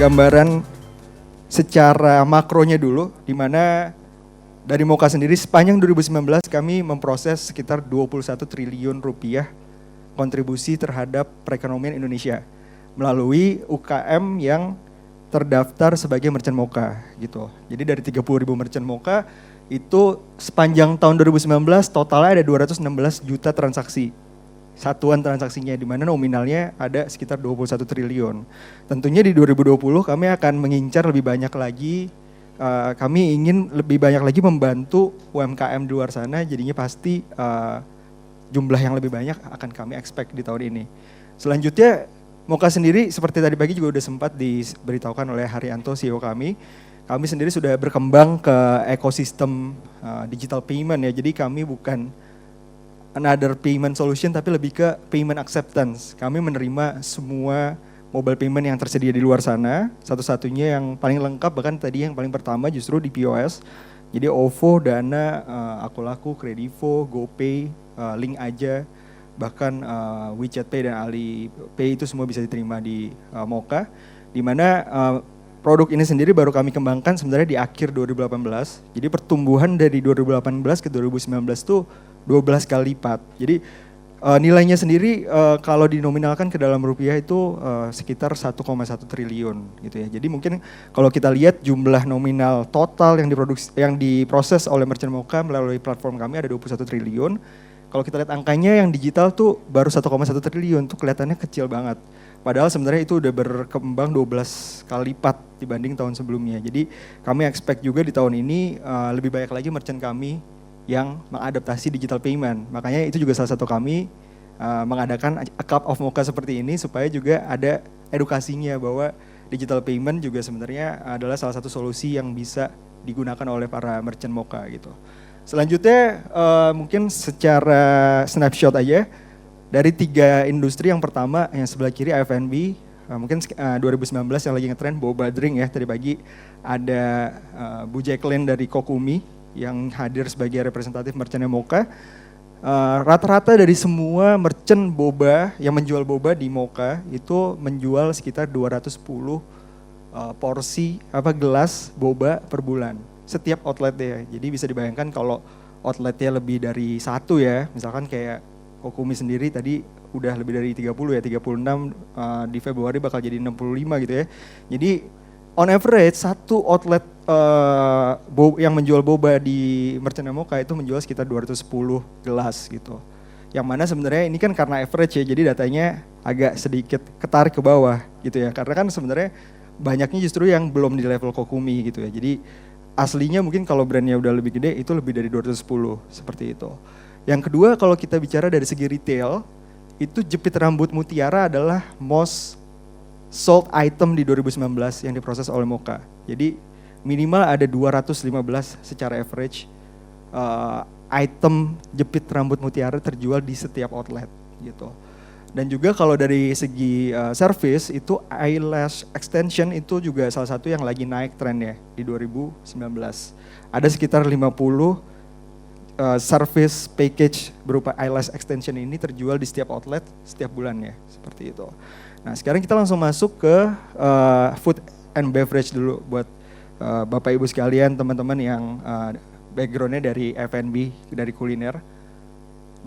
gambaran secara makronya dulu, di mana dari Moka sendiri sepanjang 2019 kami memproses sekitar 21 triliun rupiah kontribusi terhadap perekonomian Indonesia melalui UKM yang terdaftar sebagai merchant Moka gitu. Jadi dari 30.000 merchant Moka itu sepanjang tahun 2019 totalnya ada 216 juta transaksi. Satuan transaksinya di mana nominalnya ada sekitar 21 triliun. Tentunya di 2020 kami akan mengincar lebih banyak lagi. Kami ingin lebih banyak lagi membantu UMKM di luar sana, jadinya pasti jumlah yang lebih banyak akan kami expect di tahun ini. Selanjutnya Moka sendiri seperti tadi pagi juga udah sempat diberitahukan oleh Haryanto CEO kami sendiri sudah berkembang ke ekosistem digital payment ya, jadi kami bukan another payment solution tapi lebih ke payment acceptance. Kami menerima semua mobile payment yang tersedia di luar sana, satu-satunya yang paling lengkap bahkan tadi yang paling pertama justru di POS. Jadi OVO, Dana, Akulaku, Kredivo, GoPay, Link Aja, bahkan WeChat Pay dan Alipay itu semua bisa diterima di Moka. Di mana produk ini sendiri baru kami kembangkan sebenarnya di akhir 2018. Jadi pertumbuhan dari 2018 ke 2019 itu 12 kali lipat. Jadi nilainya sendiri kalau dinominalkan ke dalam rupiah itu sekitar 1,1 triliun gitu ya. Jadi mungkin kalau kita lihat jumlah nominal total yang diproses oleh merchant Moka melalui platform kami ada 21 triliun. Kalau kita lihat angkanya yang digital tuh baru 1,1 triliun, tuh kelihatannya kecil banget. Padahal sebenarnya itu udah berkembang 12 kali lipat dibanding tahun sebelumnya. Jadi kami expect juga di tahun ini lebih banyak lagi merchant kami yang mengadaptasi digital payment. Makanya itu juga salah satu kami mengadakan A Cup of Moka seperti ini supaya juga ada edukasinya bahwa digital payment juga sebenarnya adalah salah satu solusi yang bisa digunakan oleh para merchant Moka gitu. Selanjutnya mungkin secara snapshot aja dari 3 industri. Yang pertama yang sebelah kiri F&B, mungkin 2019 yang lagi ngetrend boba drink ya. Tadi pagi ada Bu Jacqueline dari Kokumi yang hadir sebagai representatif merchant Moka. Rata-rata dari semua merchant boba yang menjual boba di Moka itu menjual sekitar 210 porsi gelas boba per bulan setiap outlet ya. Jadi bisa dibayangkan kalau outletnya lebih dari 1 ya, misalkan kayak Kokumi sendiri tadi udah lebih dari 30 ya, 36 di Februari bakal jadi 65 gitu ya. Jadi on average satu outlet yang menjual boba di merchant Moka itu menjual sekitar 210 gelas gitu. Yang mana sebenarnya ini kan karena average ya, jadi datanya agak sedikit ketarik ke bawah gitu ya. Karena kan sebenarnya banyaknya justru yang belum di level Kokumi gitu ya. Jadi aslinya mungkin kalau brandnya udah lebih gede itu lebih dari 210 seperti itu. Yang kedua kalau kita bicara dari segi retail, itu jepit rambut mutiara adalah most sold item di 2019 yang diproses oleh Moka. Jadi minimal ada 215 secara average item jepit rambut mutiara terjual di setiap outlet gitu. Dan juga kalau dari segi service itu eyelash extension itu juga salah satu yang lagi naik trennya di 2019. Ada sekitar 50 service package berupa eyelash extension ini terjual di setiap outlet setiap bulannya, seperti itu. Nah sekarang kita langsung masuk ke food and beverage dulu buat Bapak Ibu sekalian, teman-teman yang backgroundnya dari F&B, dari kuliner.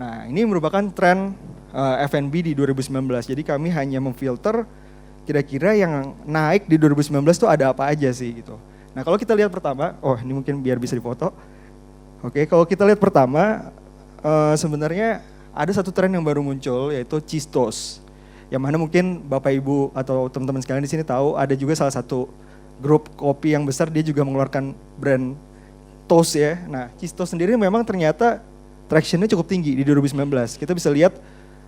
Nah ini merupakan tren F&B di 2019, jadi kami hanya memfilter kira-kira yang naik di 2019 itu ada apa aja sih gitu. Nah kalau kita lihat pertama, ini mungkin biar bisa difoto. Oke, kalau kita lihat pertama, sebenarnya ada satu tren yang baru muncul yaitu cheese toast. Yang mana mungkin Bapak Ibu atau teman-teman sekalian di sini tahu ada juga salah satu grup kopi yang besar dia juga mengeluarkan brand toast ya. Nah, cheese toast sendiri memang ternyata traction-nya cukup tinggi di 2019. Kita bisa lihat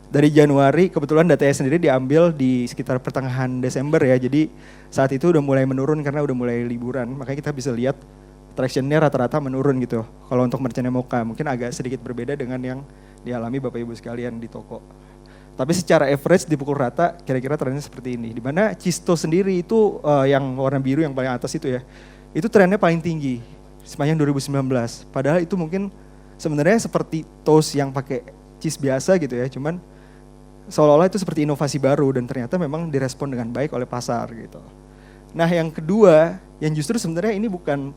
dari Januari, kebetulan datanya sendiri diambil di sekitar pertengahan Desember ya. Jadi saat itu udah mulai menurun karena udah mulai liburan. Makanya kita bisa lihat traction-nya rata-rata menurun gitu. Kalau untuk merchant Moka mungkin agak sedikit berbeda dengan yang dialami Bapak Ibu sekalian di toko. Tapi secara average dipukul rata kira-kira trennya seperti ini. Di mana cheese toast sendiri itu yang warna biru yang paling atas itu ya. Itu trennya paling tinggi sepanjang 2019. Padahal itu mungkin sebenarnya seperti toast yang pakai cheese biasa gitu ya. Cuman seolah-olah itu seperti inovasi baru dan ternyata memang direspon dengan baik oleh pasar gitu. Nah yang kedua, yang justru sebenarnya ini bukan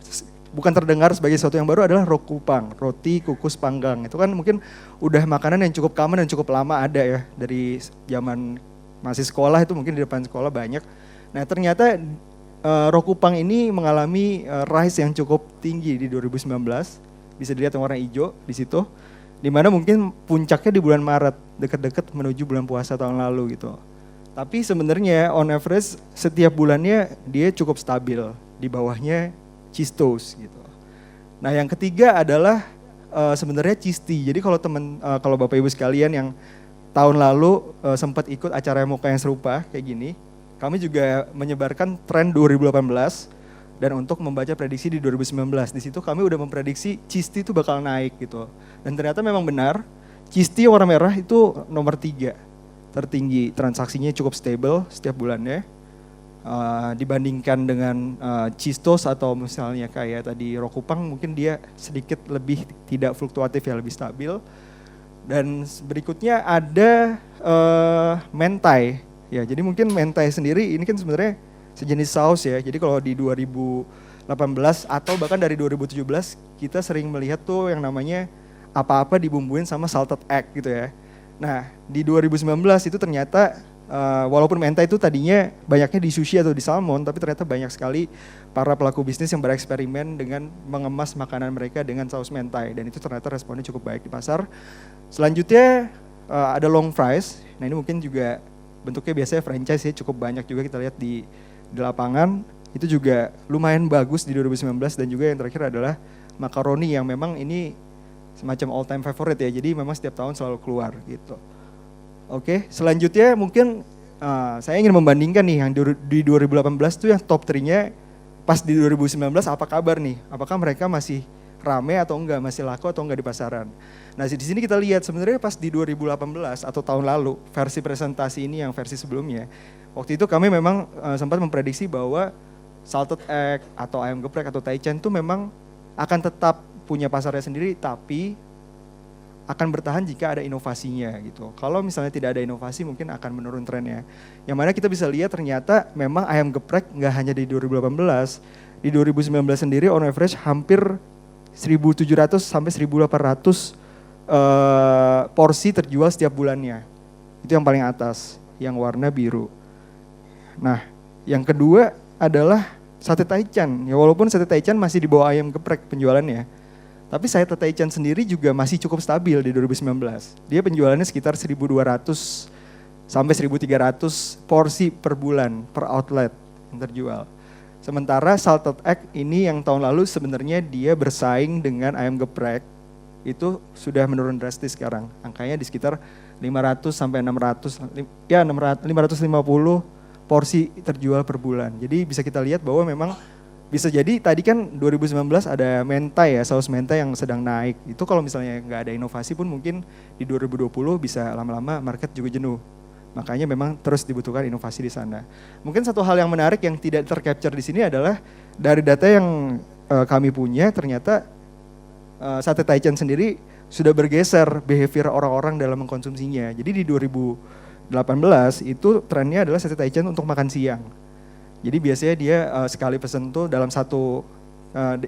terdengar sebagai sesuatu yang baru adalah rokupang, roti kukus panggang. Itu kan mungkin udah makanan yang cukup common dan cukup lama ada ya, dari zaman masih sekolah itu mungkin di depan sekolah banyak. Nah ternyata rokupang ini mengalami rise yang cukup tinggi di 2019, bisa dilihat yang warna hijau di situ, di mana mungkin puncaknya di bulan Maret, dekat-dekat menuju bulan puasa tahun lalu gitu. Tapi sebenarnya on average setiap bulannya dia cukup stabil, di bawahnya cheese toast gitu. Nah yang ketiga adalah sebenarnya cheese tea. Jadi kalau Bapak Ibu sekalian yang tahun lalu sempat ikut acara Moka yang serupa kayak gini, kami juga menyebarkan tren 2018 dan untuk membaca prediksi di 2019. Di situ kami udah memprediksi cheese tea itu bakal naik gitu. Dan ternyata memang benar, cheese tea warna merah itu nomor 3 tertinggi, transaksinya cukup stable setiap bulannya. Dibandingkan dengan cheese toast atau misalnya kayak tadi rokupang, mungkin dia sedikit lebih tidak fluktuatif ya, lebih stabil. Dan berikutnya ada mentai ya, jadi mungkin mentai sendiri ini kan sebenarnya sejenis saus ya. Jadi kalau di 2018 atau bahkan dari 2017 kita sering melihat tuh yang namanya apa-apa dibumbuin sama salted egg gitu ya. Nah di 2019 itu ternyata walaupun mentai itu tadinya banyaknya di sushi atau di salmon, tapi ternyata banyak sekali para pelaku bisnis yang bereksperimen dengan mengemas makanan mereka dengan saus mentai, dan itu ternyata responnya cukup baik di pasar. Selanjutnya ada long fries. Nah ini mungkin juga bentuknya biasanya franchise ya, cukup banyak juga kita lihat di lapangan. Itu juga lumayan bagus di 2019. Dan juga yang terakhir adalah makaroni yang memang ini semacam all time favorite ya, jadi memang setiap tahun selalu keluar gitu. Oke, selanjutnya mungkin saya ingin membandingkan nih yang di 2018 tuh yang top 3-nya pas di 2019 apa kabar nih? Apakah mereka masih rame atau enggak, masih laku atau enggak di pasaran? Nah di sini kita lihat sebenarnya pas di 2018 atau tahun lalu, versi presentasi ini yang versi sebelumnya, waktu itu kami memang sempat memprediksi bahwa salted egg atau ayam geprek atau taichan itu memang akan tetap punya pasarnya sendiri, tapi akan bertahan jika ada inovasinya gitu. Kalau misalnya tidak ada inovasi mungkin akan menurun trennya. Yang mana kita bisa lihat ternyata memang ayam geprek nggak hanya di 2018, di 2019 sendiri on average hampir 1.700 sampai 1.800 porsi terjual setiap bulannya. Itu yang paling atas, yang warna biru. Nah, yang kedua adalah sate taichan. Ya walaupun sate taichan masih di bawah ayam geprek penjualannya, tapi sate taichan sendiri juga masih cukup stabil di 2019. Dia penjualannya sekitar 1.200 sampai 1.300 porsi per bulan, per outlet yang terjual. Sementara salted egg ini yang tahun lalu sebenarnya dia bersaing dengan ayam geprek, itu sudah menurun drastis sekarang. Angkanya di sekitar 500 sampai 600, ya 550 porsi terjual per bulan. Jadi bisa kita lihat bahwa memang bisa jadi tadi kan 2019 ada mentai ya, saus mentai yang sedang naik. Itu kalau misalnya nggak ada inovasi pun mungkin di 2020 bisa lama-lama market juga jenuh. Makanya memang terus dibutuhkan inovasi di sana. Mungkin satu hal yang menarik yang tidak tercapture di sini adalah dari data yang kami punya, ternyata sate taichan sendiri sudah bergeser behavior orang-orang dalam mengkonsumsinya. Jadi di 2018 itu trennya adalah sate taichan untuk makan siang. Jadi biasanya dia sekali pesan tuh dalam satu,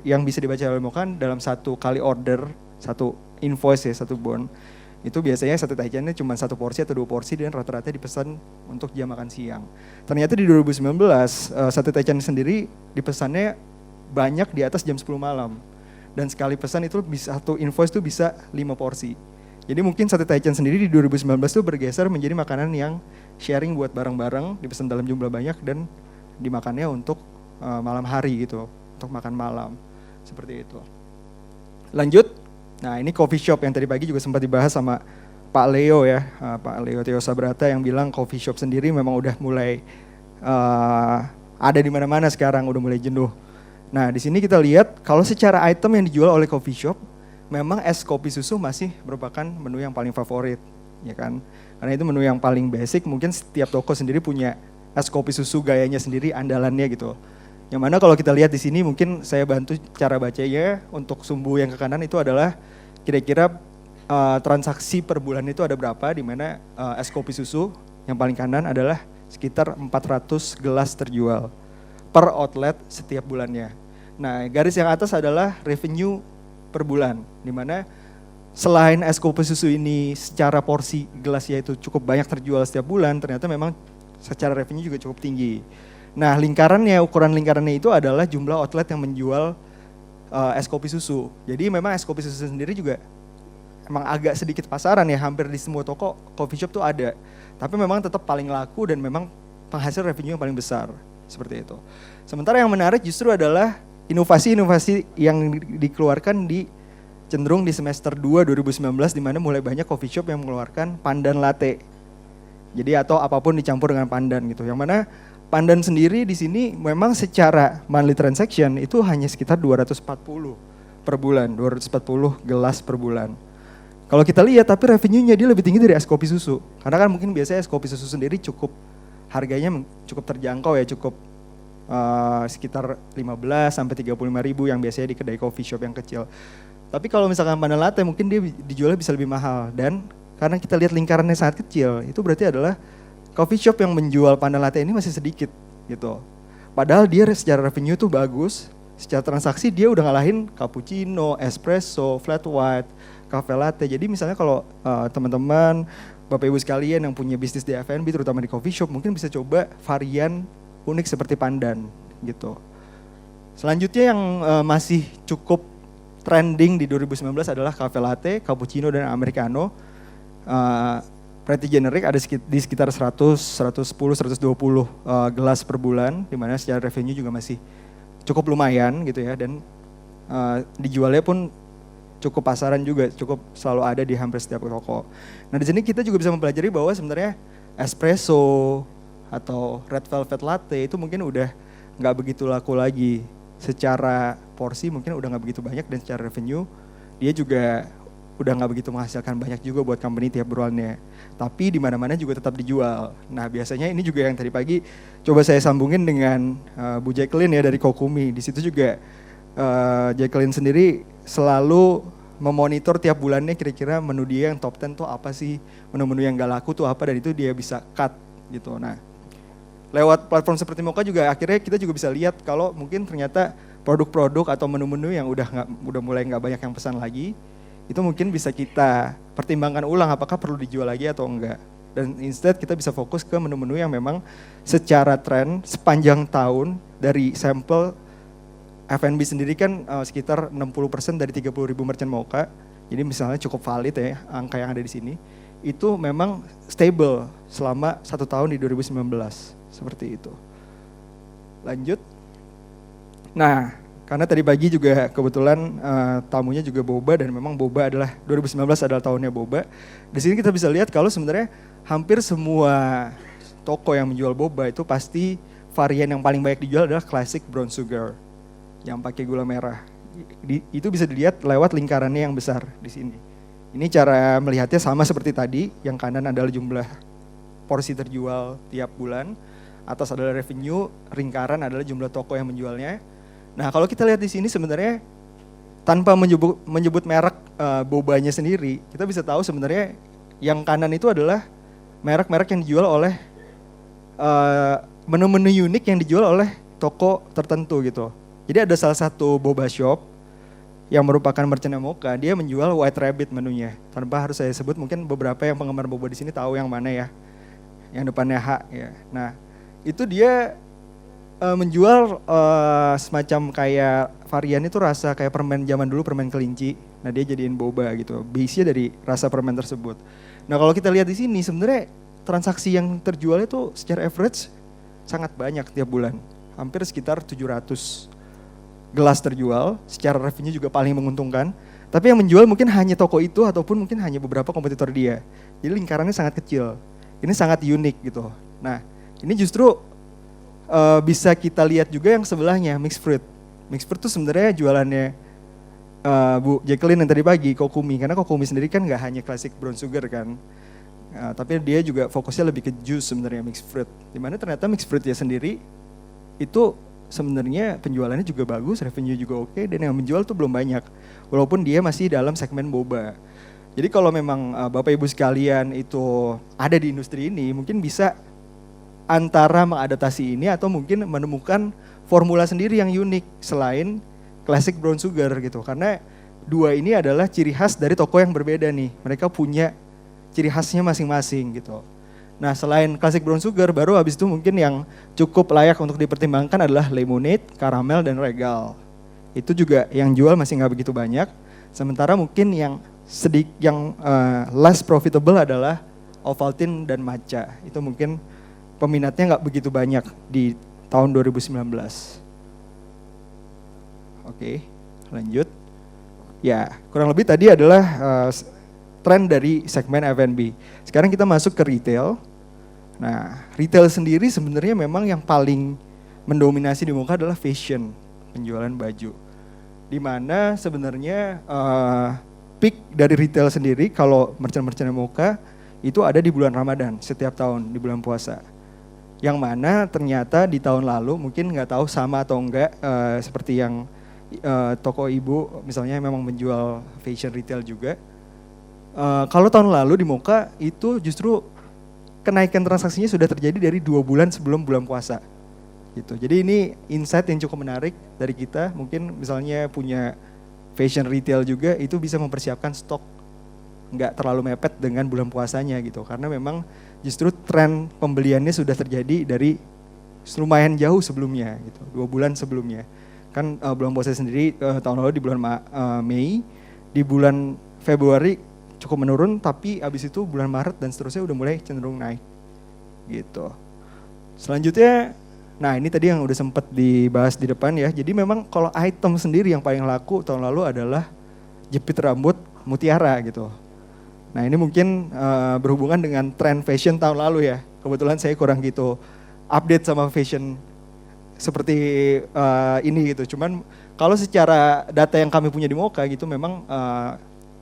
yang bisa dibaca oleh Mokan, dalam satu kali order, satu invoice ya, satu bon, itu biasanya sate taichannya cuma 1 porsi atau 2 porsi dan rata-rata dipesan untuk jam makan siang. Ternyata di 2019 sate taichan sendiri dipesannya banyak di atas jam 10 malam. Dan sekali pesan itu bisa, satu invoice itu bisa 5 porsi. Jadi mungkin sate taichan sendiri di 2019 itu bergeser menjadi makanan yang sharing buat bareng-bareng, dipesan dalam jumlah banyak dan dimakannya untuk malam hari gitu, untuk makan malam, seperti itu. Lanjut, nah ini coffee shop yang tadi pagi juga sempat dibahas sama Pak Leo ya, Pak Leo Teo Sabrata yang bilang coffee shop sendiri memang udah mulai ada di mana-mana sekarang, udah mulai jenuh. Nah di sini kita lihat kalau secara item yang dijual oleh coffee shop, memang es kopi susu masih merupakan menu yang paling favorit, ya kan? Karena itu menu yang paling basic, mungkin setiap toko sendiri punya es kopi susu gayanya sendiri, andalannya gitu. Yang mana kalau kita lihat di sini mungkin saya bantu cara bacanya. Untuk sumbu yang ke kanan itu adalah kira-kira transaksi per bulan itu ada berapa, di mana es kopi susu yang paling kanan adalah sekitar 400 gelas terjual per outlet setiap bulannya. Nah, garis yang atas adalah revenue per bulan, di mana selain es kopi susu ini secara porsi gelasnya itu cukup banyak terjual setiap bulan, ternyata memang secara revenue juga cukup tinggi. Nah, ukuran lingkarannya itu adalah jumlah outlet yang menjual es kopi susu. Jadi memang es kopi susu sendiri juga emang agak sedikit pasaran ya, hampir di semua toko coffee shop tuh ada. Tapi memang tetap paling laku dan memang penghasil revenue yang paling besar, seperti itu. Sementara yang menarik justru adalah inovasi-inovasi yang dikeluarkan cenderung di semester 2 2019, di mana mulai banyak coffee shop yang mengeluarkan pandan latte. Jadi atau apapun dicampur dengan pandan gitu. Yang mana pandan sendiri di sini memang secara monthly transaction itu hanya sekitar 240 per bulan, 240 gelas per bulan. Kalau kita lihat tapi revenue-nya dia lebih tinggi dari es kopi susu. Karena kan mungkin biasanya es kopi susu sendiri harganya cukup terjangkau ya, cukup sekitar 15 sampai 35 ribu yang biasanya di kedai coffee shop yang kecil. Tapi kalau misalkan pandan latte mungkin dia dijualnya bisa lebih mahal, dan karena kita lihat lingkarannya sangat kecil, itu berarti adalah coffee shop yang menjual pandan latte ini masih sedikit gitu. Padahal dia secara revenue tuh bagus, secara transaksi dia udah ngalahin cappuccino, espresso, flat white, cafe latte. Jadi misalnya kalau teman-teman, Bapak Ibu sekalian yang punya bisnis di F&B terutama di coffee shop, mungkin bisa coba varian unik seperti pandan gitu. Selanjutnya yang masih cukup trending di 2019 adalah cafe latte, cappuccino dan americano. Pretty generic, ada di sekitar 100, 110, 120 gelas per bulan, di mana secara revenue juga masih cukup lumayan gitu ya, dan dijualnya pun cukup pasaran juga, cukup selalu ada di hampir setiap toko. Nah di sini kita juga bisa mempelajari bahwa sebenarnya espresso atau red velvet latte itu mungkin udah nggak begitu laku lagi. Secara porsi mungkin udah nggak begitu banyak, dan secara revenue dia juga udah nggak begitu menghasilkan banyak juga buat company tiap bulannya. Tapi di mana-mana juga tetap dijual. Nah biasanya ini juga yang tadi pagi coba saya sambungin dengan Bu Jacqueline ya dari Kokumi. Di situ juga Jacqueline sendiri selalu memonitor tiap bulannya kira-kira menu dia yang top 10 tuh apa sih, menu-menu yang gak laku tuh apa, dan itu dia bisa cut gitu. Nah lewat platform seperti Mocha juga akhirnya kita juga bisa lihat kalau mungkin ternyata produk-produk atau menu-menu yang udah mulai nggak banyak yang pesan lagi, itu mungkin bisa kita pertimbangkan ulang apakah perlu dijual lagi atau enggak. Dan instead kita bisa fokus ke menu-menu yang memang secara tren sepanjang tahun dari sampel F&B sendiri kan sekitar 60% dari 30.000 merchant Mocha. Jadi misalnya cukup valid ya angka yang ada di sini. Itu memang stable selama 1 tahun di 2019. Seperti itu. Lanjut. Nah, karena tadi pagi juga kebetulan tamunya juga boba, dan memang boba adalah 2019 adalah tahunnya boba. Di sini kita bisa lihat kalau sebenarnya hampir semua toko yang menjual boba itu pasti varian yang paling banyak dijual adalah classic brown sugar yang pakai gula merah. Itu bisa dilihat lewat lingkarannya yang besar di sini. Ini cara melihatnya sama seperti tadi, yang kanan adalah jumlah porsi terjual tiap bulan, atas adalah revenue, lingkaran adalah jumlah toko yang menjualnya. Nah kalau kita lihat di sini sebenarnya tanpa menyebut merek bobanya sendiri, kita bisa tahu sebenarnya yang kanan itu adalah merek-merek yang dijual oleh menu-menu unik yang dijual oleh toko tertentu gitu. Jadi ada salah satu boba shop yang merupakan merchant Mocha, dia menjual White Rabbit menunya. Tanpa harus saya sebut, mungkin beberapa yang penggemar boba di sini tahu yang mana ya, yang depannya H ya. Nah itu dia menjual semacam kayak varian itu rasa kayak permen zaman dulu, permen kelinci. Nah dia jadiin boba gitu, base-nya dari rasa permen tersebut. Nah kalau kita lihat di sini sebenarnya transaksi yang terjual itu secara average sangat banyak tiap bulan. Hampir sekitar 700 gelas terjual, secara revenue juga paling menguntungkan. Tapi yang menjual mungkin hanya toko itu ataupun mungkin hanya beberapa kompetitor dia. Jadi lingkarannya sangat kecil. Ini sangat unik gitu. Nah ini justru bisa kita lihat juga yang sebelahnya, Mixed Fruit. Mixed Fruit itu sebenarnya jualannya Bu Jacqueline yang tadi pagi, Kokumi. Karena Kokumi sendiri kan nggak hanya classic brown sugar kan, tapi dia juga fokusnya lebih ke juice sebenarnya, Mixed Fruit. Dimana ternyata Mixed Fruit ya sendiri itu sebenarnya penjualannya juga bagus, revenue juga oke, dan yang menjual tuh belum banyak. Walaupun dia masih dalam segmen boba. Jadi kalau memang Bapak Ibu sekalian itu ada di industri ini, mungkin bisa antara mengadaptasi ini atau mungkin menemukan formula sendiri yang unik selain classic brown sugar gitu. Karena dua ini adalah ciri khas dari toko yang berbeda nih. Mereka punya ciri khasnya masing-masing gitu. Nah selain classic brown sugar, baru habis itu mungkin yang cukup layak untuk dipertimbangkan adalah lemonade, caramel, dan regal. Itu juga yang jual masih nggak begitu banyak. Sementara mungkin yang less profitable adalah Ovaltine dan matcha. Itu mungkin peminatnya nggak begitu banyak di tahun 2019. Oke, lanjut. Ya, kurang lebih tadi adalah tren dari segmen F&B. Sekarang kita masuk ke retail. Nah, retail sendiri sebenarnya memang yang paling mendominasi di Mocha adalah fashion, penjualan baju. Di mana sebenarnya peak dari retail sendiri kalau merchant-merchant Mocha itu ada di bulan Ramadan setiap tahun di bulan puasa. Yang mana ternyata di tahun lalu mungkin nggak tahu sama atau enggak seperti yang toko ibu misalnya memang menjual fashion retail juga. Kalau tahun lalu di Mocha itu justru kenaikan transaksinya sudah terjadi dari 2 bulan sebelum bulan puasa. Gitu. Jadi ini insight yang cukup menarik dari kita. Mungkin misalnya punya fashion retail juga itu bisa mempersiapkan stok nggak terlalu mepet dengan bulan puasanya gitu. Karena memang justru tren pembeliannya sudah terjadi dari lumayan jauh sebelumnya gitu, 2 bulan sebelumnya. Kan bulan puasa sendiri tahun lalu di bulan Mei, di bulan Februari cukup menurun, tapi abis itu bulan Maret dan seterusnya udah mulai cenderung naik gitu. Selanjutnya, nah ini tadi yang udah sempat dibahas di depan ya, jadi memang kalau item sendiri yang paling laku tahun lalu adalah jepit rambut mutiara gitu. Nah ini mungkin berhubungan dengan tren fashion tahun lalu ya, kebetulan saya kurang gitu update sama fashion seperti ini gitu. Cuman kalau secara data yang kami punya di Mocha gitu memang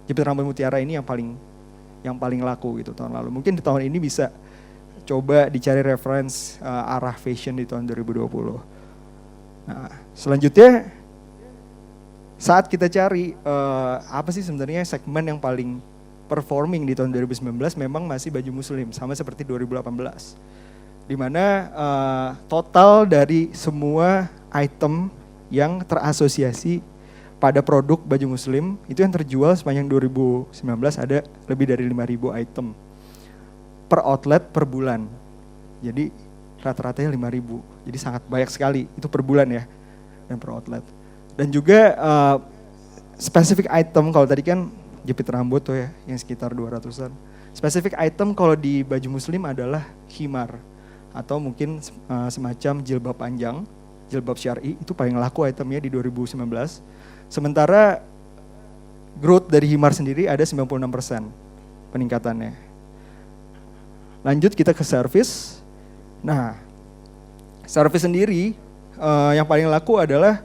jepit rambut mutiara ini yang paling laku gitu tahun lalu. Mungkin di tahun ini bisa coba dicari reference arah fashion di tahun 2020. Nah, selanjutnya saat kita cari apa sih sebenarnya segmen yang paling performing di tahun 2019 memang masih baju muslim sama seperti 2018. Di mana total dari semua item yang terasosiasi pada produk baju muslim itu yang terjual sepanjang 2019 ada lebih dari 5.000 item per outlet per bulan. Jadi rata-ratanya 5.000. Jadi sangat banyak sekali itu per bulan ya dan per outlet. Dan juga spesifik item kalau tadi kan jepit rambut tuh ya yang sekitar 200-an. Spesifik item kalau di baju muslim adalah khimar atau mungkin semacam jilbab panjang, jilbab syar'i itu paling laku itemnya di 2019. Sementara growth dari khimar sendiri ada 96% peningkatannya. Lanjut kita ke service. Nah, service sendiri yang paling laku adalah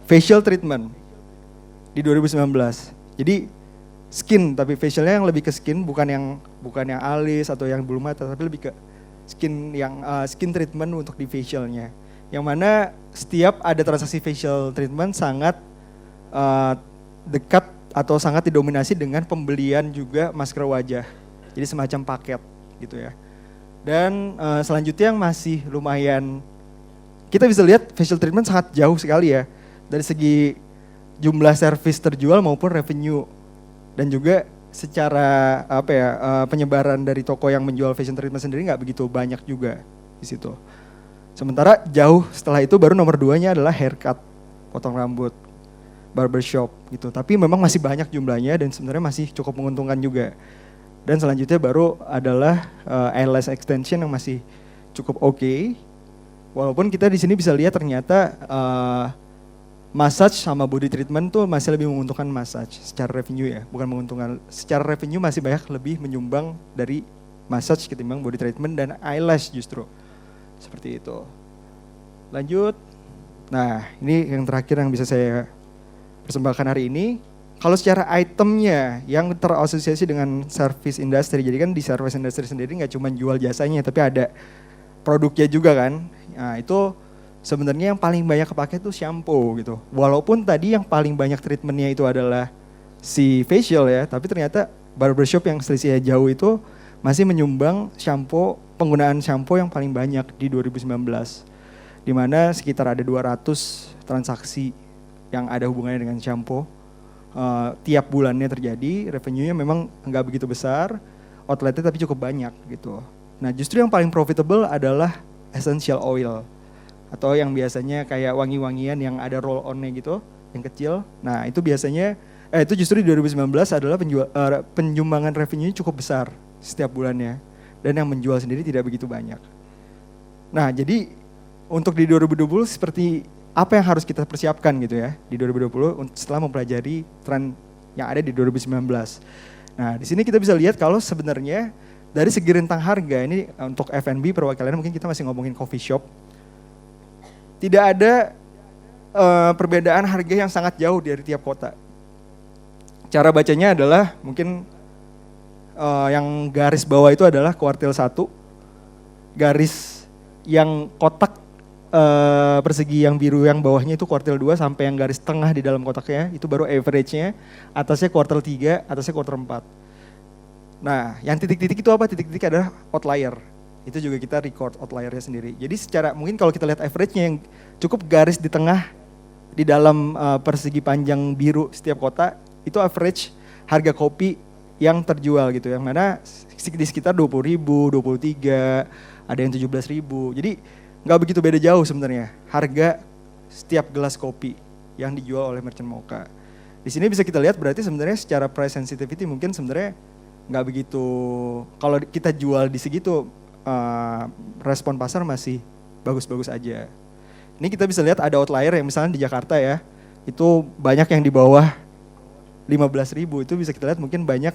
facial treatment di 2019. Jadi skin, tapi facialnya yang lebih ke skin, bukan yang alis atau yang bulu mata, tapi lebih ke skin treatment untuk di facialnya. Yang mana setiap ada transaksi facial treatment sangat dekat atau sangat didominasi dengan pembelian juga masker wajah. Jadi semacam paket gitu ya. Dan selanjutnya yang masih lumayan, kita bisa lihat facial treatment sangat jauh sekali ya. Dari segi jumlah service terjual maupun revenue. Dan juga secara penyebaran dari toko yang menjual fashion treatment sendiri nggak begitu banyak juga di situ. Sementara jauh setelah itu baru nomor 2-nya adalah haircut, potong rambut, barbershop gitu. Tapi memang masih banyak jumlahnya dan sebenarnya masih cukup menguntungkan juga. Dan selanjutnya baru adalah eyelash extension yang masih cukup oke. Walaupun kita di sini bisa lihat ternyata massage sama body treatment tuh masih lebih menguntungkan massage secara revenue ya, bukan menguntungkan. Secara revenue masih banyak lebih menyumbang dari massage ketimbang body treatment dan eyelash justru. Seperti itu. Lanjut. Nah, ini yang terakhir yang bisa saya persembahkan hari ini. Kalau secara itemnya yang terasosiasi dengan service industry, jadi kan di service industry sendiri nggak cuma jual jasanya, tapi ada produknya juga kan. Nah, itu sebenarnya yang paling banyak kepake itu shampoo gitu. Walaupun tadi yang paling banyak treatmentnya itu adalah si facial ya, tapi ternyata barbershop yang selisihnya jauh itu masih menyumbang shampoo, penggunaan shampoo yang paling banyak di 2019. di mana sekitar ada 200 transaksi yang ada hubungannya dengan shampoo. Tiap bulannya terjadi, revenue-nya memang nggak begitu besar, outletnya tapi cukup banyak gitu. Nah justru yang paling profitable adalah essential oil, atau yang biasanya kayak wangi-wangian yang ada roll on-nya gitu, yang kecil. Nah itu biasanya, itu justru di 2019 adalah penyumbangan revenue cukup besar setiap bulannya. Dan yang menjual sendiri tidak begitu banyak. Nah jadi untuk di 2020 seperti apa yang harus kita persiapkan gitu ya di 2020 setelah mempelajari tren yang ada di 2019. Nah di sini kita bisa lihat kalau sebenarnya dari segi rentang harga ini untuk F&B perwakilannya mungkin kita masih ngomongin coffee shop. Tidak ada perbedaan harga yang sangat jauh dari tiap kota. Cara bacanya adalah mungkin yang garis bawah itu adalah kuartil 1, garis yang kotak persegi yang biru yang bawahnya itu kuartil 2 sampai yang garis tengah di dalam kotaknya itu baru average-nya, atasnya kuartil 3, atasnya kuartil 4. Nah, yang titik-titik itu apa? Titik-titik adalah outlier. Itu juga kita record outlier-nya sendiri. Jadi secara mungkin kalau kita lihat average-nya yang cukup garis di tengah di dalam persegi panjang biru setiap kota, itu average harga kopi yang terjual gitu. Yang mana di sekitar 20.000, 23, ada yang 17.000. Jadi nggak begitu beda jauh sebenarnya harga setiap gelas kopi yang dijual oleh merchant Mocha. Di sini bisa kita lihat berarti sebenarnya secara price sensitivity mungkin sebenarnya nggak begitu, kalau kita jual di segitu respon pasar masih bagus-bagus aja. Ini kita bisa lihat ada outlier yang misalnya di Jakarta ya, itu banyak yang di bawah 15.000, itu bisa kita lihat mungkin banyak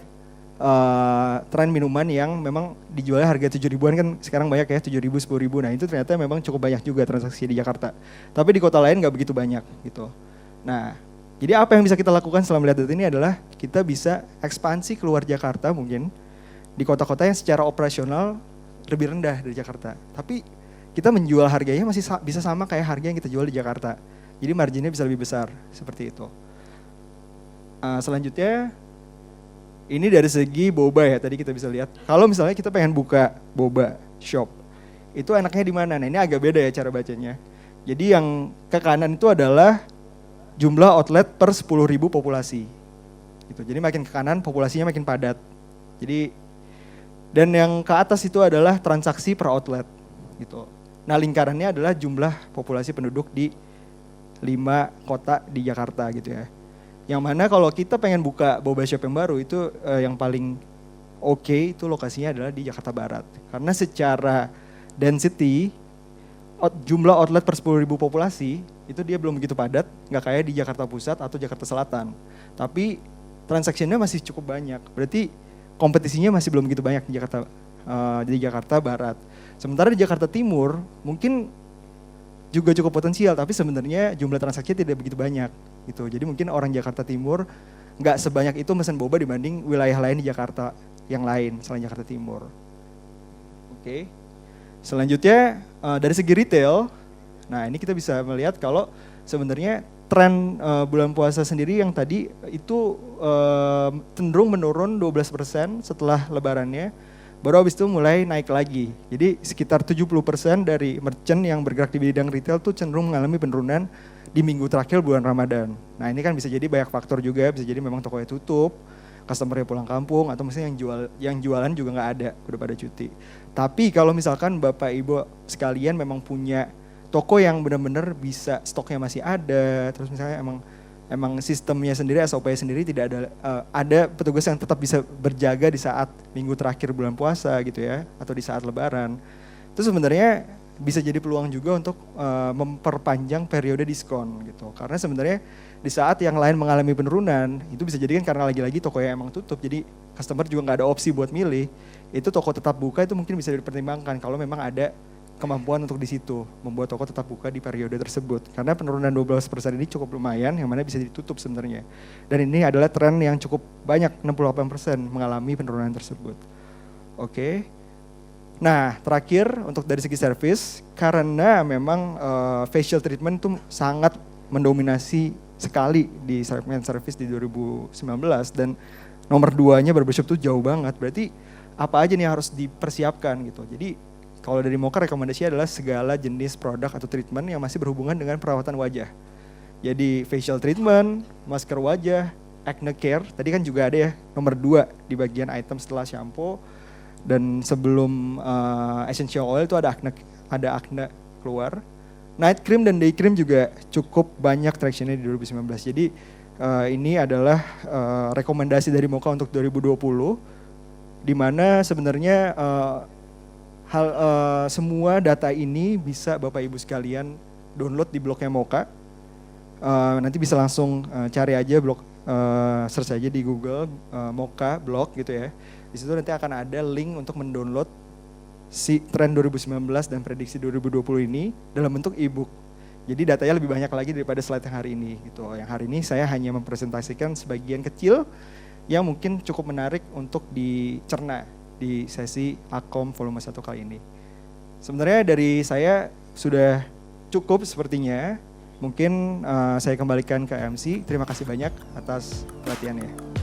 tren minuman yang memang dijualnya harga 7.000-an kan sekarang banyak ya, 7.000, 10.000. Nah itu ternyata memang cukup banyak juga transaksi di Jakarta. Tapi di kota lain nggak begitu banyak gitu. Nah jadi apa yang bisa kita lakukan setelah melihat data ini adalah kita bisa ekspansi keluar Jakarta mungkin di kota-kota yang secara operasional lebih rendah dari Jakarta. Tapi kita menjual harganya masih bisa sama kayak harga yang kita jual di Jakarta. Jadi marginnya bisa lebih besar seperti itu. Selanjutnya ini dari segi boba ya, tadi kita bisa lihat. Kalau misalnya kita pengen buka boba shop, itu enaknya di mana? Nah ini agak beda ya cara bacanya. Jadi yang ke kanan itu adalah jumlah outlet per 10.000 populasi. Gitu. Jadi makin ke kanan populasinya makin padat. Jadi dan yang ke atas itu adalah transaksi per outlet. Gitu. Nah lingkarannya adalah jumlah populasi penduduk di 5 kota di Jakarta gitu ya. Yang mana kalau kita pengen buka boba shop yang baru itu yang paling oke itu lokasinya adalah di Jakarta Barat. Karena secara density, jumlah outlet per 10.000 populasi itu dia belum begitu padat, nggak kayak di Jakarta Pusat atau Jakarta Selatan. Tapi transaksinya masih cukup banyak, berarti kompetisinya masih belum begitu banyak di Jakarta Barat. Sementara di Jakarta Timur mungkin juga cukup potensial, tapi sebenarnya jumlah transaksinya tidak begitu banyak. Gitu. Jadi mungkin orang Jakarta Timur nggak sebanyak itu mesen boba dibanding wilayah lain di Jakarta yang lain selain Jakarta Timur. Oke. Selanjutnya dari segi retail, nah ini kita bisa melihat kalau sebenarnya tren bulan puasa sendiri yang tadi itu cenderung menurun 12% setelah lebarannya, baru habis itu mulai naik lagi. Jadi sekitar 70% dari merchant yang bergerak di bidang retail tuh cenderung mengalami penurunan di minggu terakhir bulan Ramadan. Nah ini kan bisa jadi banyak faktor juga, bisa jadi memang tokonya tutup, customer-nya pulang kampung, atau misalnya yang jualan juga nggak ada, udah pada cuti. Tapi kalau misalkan Bapak Ibu sekalian memang punya toko yang benar-benar bisa stoknya masih ada, terus misalnya emang sistemnya sendiri, SOP sendiri tidak ada petugas yang tetap bisa berjaga di saat minggu terakhir bulan puasa gitu ya, atau di saat lebaran. Itu sebenarnya bisa jadi peluang juga untuk memperpanjang periode diskon gitu. Karena sebenarnya di saat yang lain mengalami penurunan, itu bisa jadi kan karena lagi-lagi tokonya emang tutup, jadi customer juga nggak ada opsi buat milih, itu toko tetap buka itu mungkin bisa dipertimbangkan kalau memang ada kemampuan untuk di situ, membuat toko tetap buka di periode tersebut. Karena penurunan 12% ini cukup lumayan, yang mana bisa ditutup sebenarnya. Dan ini adalah tren yang cukup banyak, 68% mengalami penurunan tersebut. Oke. Nah, terakhir untuk dari segi service, karena memang facial treatment itu sangat mendominasi sekali di segmen service di 2019 dan nomor 2-nya barbershop itu jauh banget. Berarti apa aja nih yang harus dipersiapkan gitu. Jadi Kalau dari Mocha rekomendasi adalah segala jenis produk atau treatment yang masih berhubungan dengan perawatan wajah. Jadi facial treatment, masker wajah, acne care, tadi kan juga ada ya nomor 2 di bagian item setelah shampoo. Dan sebelum essential oil itu ada acne keluar. Night cream dan day cream juga cukup banyak tractionnya di 2019. Jadi ini adalah rekomendasi dari Mocha untuk 2020, di mana sebenarnya semua data ini bisa Bapak Ibu sekalian download di blognya Mocha. Nanti bisa langsung cari aja blog, search aja di Google Mocha blog gitu ya. Di situ nanti akan ada link untuk mendownload si tren 2019 dan prediksi 2020 ini dalam bentuk e-book. Jadi datanya lebih banyak lagi daripada slide yang hari ini gitu. Yang hari ini saya hanya mempresentasikan sebagian kecil yang mungkin cukup menarik untuk dicerna di sesi Akom volume 1 kali ini. Sebenarnya dari saya sudah cukup sepertinya. Mungkin saya kembalikan ke MC. Terima kasih banyak atas perhatiannya.